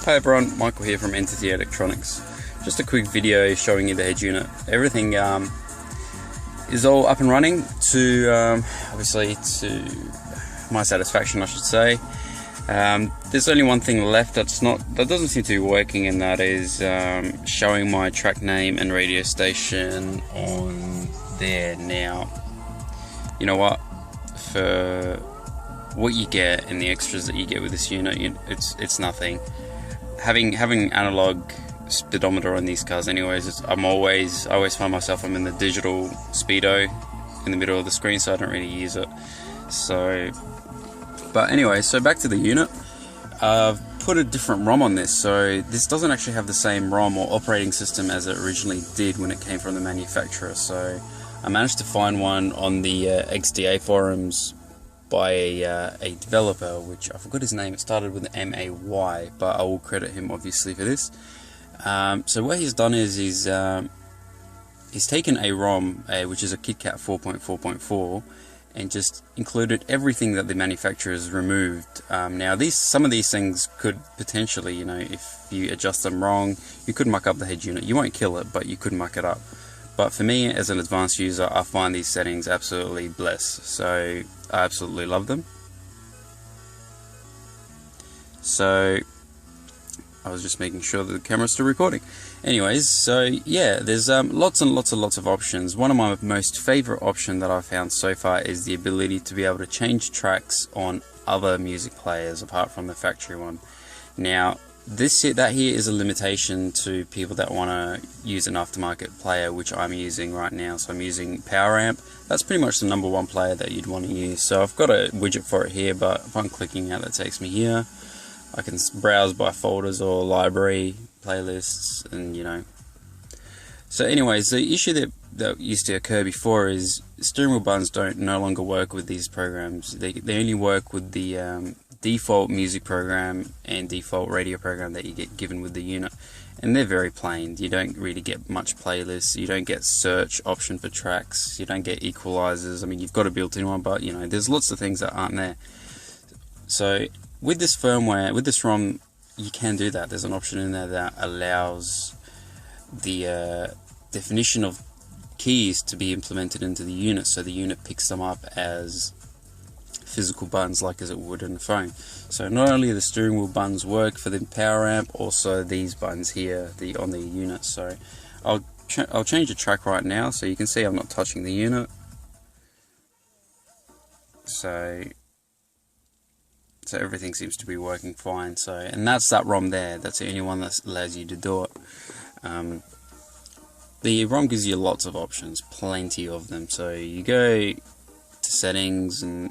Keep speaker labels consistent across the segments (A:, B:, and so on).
A: Hi everyone, Michael here from Entity Electronics. Just a quick video showing you the head unit. Everything is all up and running to, obviously to my satisfaction I should say. There's only one thing left that doesn't seem to be working, and that is showing my track name and radio station on there. Now, you know what, for what you get and the extras that you get with this unit, it's nothing. Having analog speedometer on these cars anyways, I always find myself I'm in the digital speedo in the middle of the screen, so I don't really use it. So, but anyway, so back to the unit. I've put a different ROM on this, so this doesn't actually have the same ROM or operating system as it originally did when it came from the manufacturer. So I managed to find one on the XDA forums by a developer, which I forgot his name. It started with MAY, but I will credit him obviously for this. So what he's done is he's taken a ROM, which is a KITKAT 4.4.4, and just included everything that the manufacturers removed. Now some of these things could potentially, if you adjust them wrong, you could muck up the head unit. You won't kill it, but you could muck it up. But for me, as an advanced user, I find these settings absolutely blessed. So I absolutely love them. So I was just making sure that the camera's still recording. Anyways, so yeah, there's lots and lots of options. One of my most favorite options that I've found so far is the ability to be able to change tracks on other music players apart from the factory one. Now, that here is a limitation to people that want to use an aftermarket player, which I'm using right now. So I'm using Power Amp. That's pretty much the #1 player that you'd want to use. So I've got a widget for it here, but if I'm clicking out, that takes me here. I can browse by folders or library, playlists, and So anyways, the issue that used to occur before is steering wheel buttons no longer work with these programs. They only work with the default music program and default radio program that you get given with the unit, and they're very plain. You don't really get much playlists, you don't get search option for tracks, you don't get equalizers. I mean, you've got a built-in one, but there's lots of things that aren't there. So with this firmware, with this ROM, you can do that. There's an option in there that allows the definition of keys to be implemented into the unit, so the unit picks them up as physical buttons like as it would in a phone. So not only the steering wheel buttons work for the Power Amp, also these buttons here on the unit. So I'll change the track right now, so you can see I'm not touching the unit. So everything seems to be working fine. So, and that's that ROM there. That's the only one that allows you to do it. The ROM gives you lots of options, plenty of them. So you go to settings, and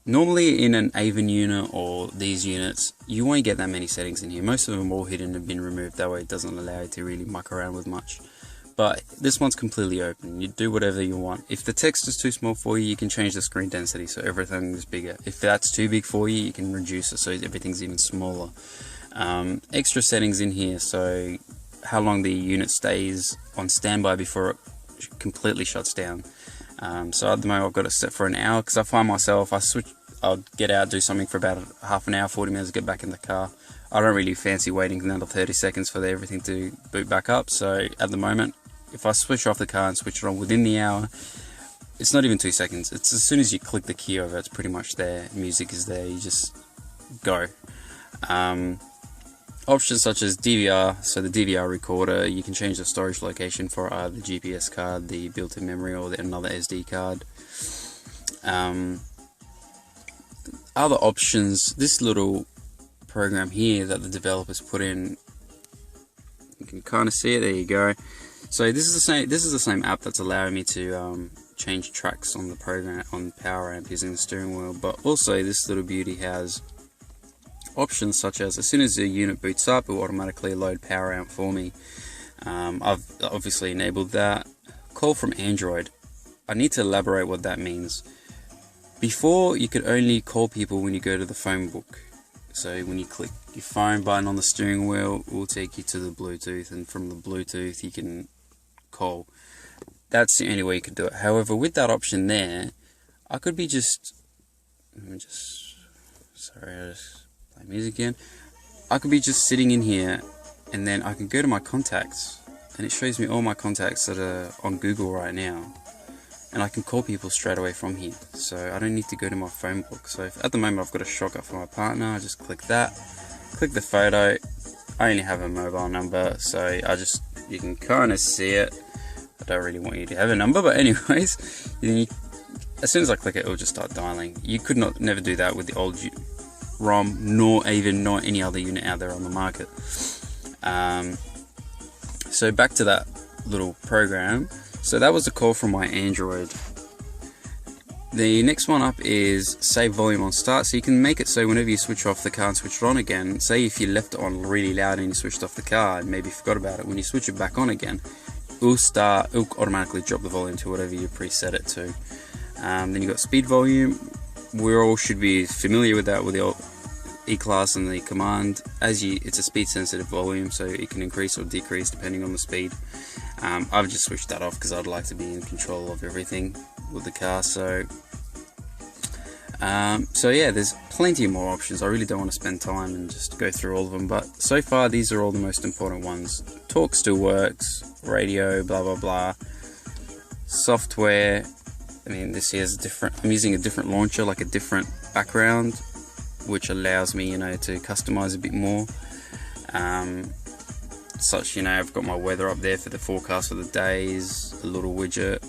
A: normally in an Avon unit or these units, you won't get that many settings in here. Most of them are all hidden and been removed. That way it doesn't allow you to really muck around with much. But this one's completely open. You do whatever you want. If the text is too small for you, you can change the screen density so everything is bigger. If that's too big for you, you can reduce it so everything's even smaller. Extra settings in here, so how long the unit stays on standby before it completely shuts down. So at the moment I've got it set for an hour, because I find myself, I'll get out, do something for about half an hour, 40 minutes, get back in the car. I don't really fancy waiting another 30 seconds for everything to boot back up. So at the moment, if I switch off the car and switch it on within the hour, it's not even 2 seconds. It's as soon as you click the key over, it's pretty much there. Music is there, you just go. Options such as DVR, so the DVR recorder, you can change the storage location for the GPS card, the built-in memory, or another SD card. Other options, this little program here that the developers put in, you can kind of see it, there you go. So this is the same app that's allowing me to change tracks on the program on Power Amp using the steering wheel, but also this little beauty has options such as soon as the unit boots up, it will automatically load Power Amp for me. I've obviously enabled that. Call from Android. I need to elaborate what that means. Before, you could only call people when you go to the phone book. So when you click your phone button on the steering wheel, it will take you to the Bluetooth, and from the Bluetooth you can call. That's the only way you could do it. However, with that option there, I could be sorry, I just play music again. I could be just sitting in here, and then I can go to my contacts, and it shows me all my contacts that are on Google right now, and I can call people straight away from here, so I don't need to go to my phone book. So at the moment I've got a shotgun for my partner. I just click that, click the photo. I only have a mobile number, so you can kind of see it. I don't really want you to have a number, but anyways, as soon as I click it, it'll just start dialing. You could never do that with the old ROM, nor any other unit out there on the market. So back to that little program. So that was a call from my Android. The next one up is save volume on start. So you can make it so whenever you switch off the car and switch it on again, say if you left it on really loud and you switched off the car and maybe forgot about it, when you switch it back on again, it'll automatically drop the volume to whatever you preset it to. Then you got speed volume. We all should be familiar with that with the old E-class and the command. It's a speed sensitive volume, so it can increase or decrease depending on the speed. I've just switched that off because I'd like to be in control of everything with the car. So yeah, there's plenty more options. I really don't want to spend time and just go through all of them, but so far these are all the most important ones. Talk still works, radio, blah blah blah. Software, I mean, this here is I'm using a different launcher, like a different background, which allows me, to customize a bit more. I've got my weather up there for the forecast for the days, a little widget.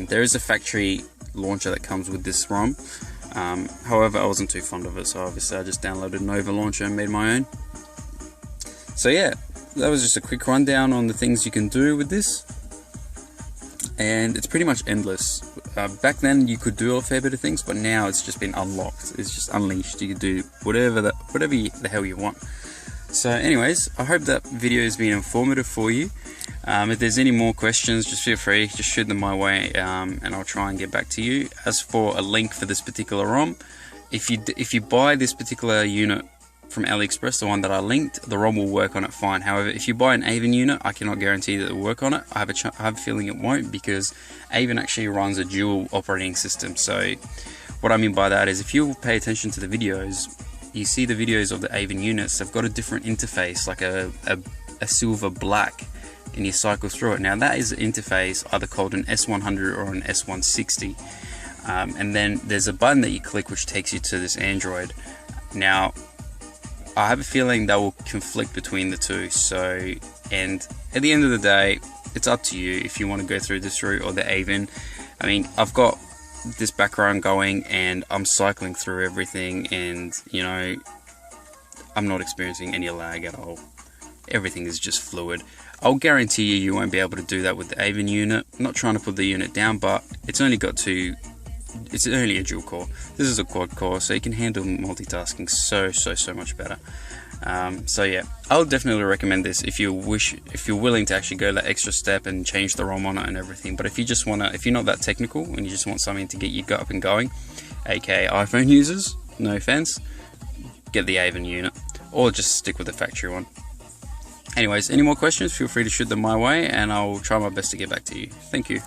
A: There is a factory launcher that comes with this ROM. However, I wasn't too fond of it, so obviously I just downloaded Nova Launcher and made my own. So yeah, that was just a quick rundown on the things you can do with this. And it's pretty much endless. Back then you could do a fair bit of things, but now it's just been unlocked. It's just unleashed. You can do whatever the hell you want. So anyways, I hope that video has been informative for you. If there's any more questions, just feel free, just shoot them my way, and I'll try and get back to you. As for a link for this particular ROM, if you buy this particular unit from AliExpress, the one that I linked, the ROM will work on it fine. However, if you buy an Avon unit, I cannot guarantee that it will work on it. I have a feeling it won't, because Avon actually runs a dual operating system. So what I mean by that is, if you pay attention to the videos, you see the videos of the Avon units, they've got a different interface, like a silver black, and you cycle through it. Now that is an interface either called an S100 or an S160, and then there's a button that you click which takes you to this Android. Now I have a feeling that will conflict between the two. So, and at the end of the day, it's up to you if you want to go through this route or the Avon. I mean, I've got this background going and I'm cycling through everything, and I'm not experiencing any lag at all. Everything is just fluid. I'll guarantee you won't be able to do that with the Avon unit. I'm not trying to put the unit down, but it's only a dual core. This is a quad core, so you can handle multitasking so much better. So yeah, I'll definitely recommend this if you're willing to actually go that extra step and change the ROM on it and everything. But if you're not that technical and you just want something to get you up and going, aka iPhone users, no offense, get the Avon unit, or just stick with the factory one. Anyways, any more questions, feel free to shoot them my way and I'll try my best to get back to you. Thank you.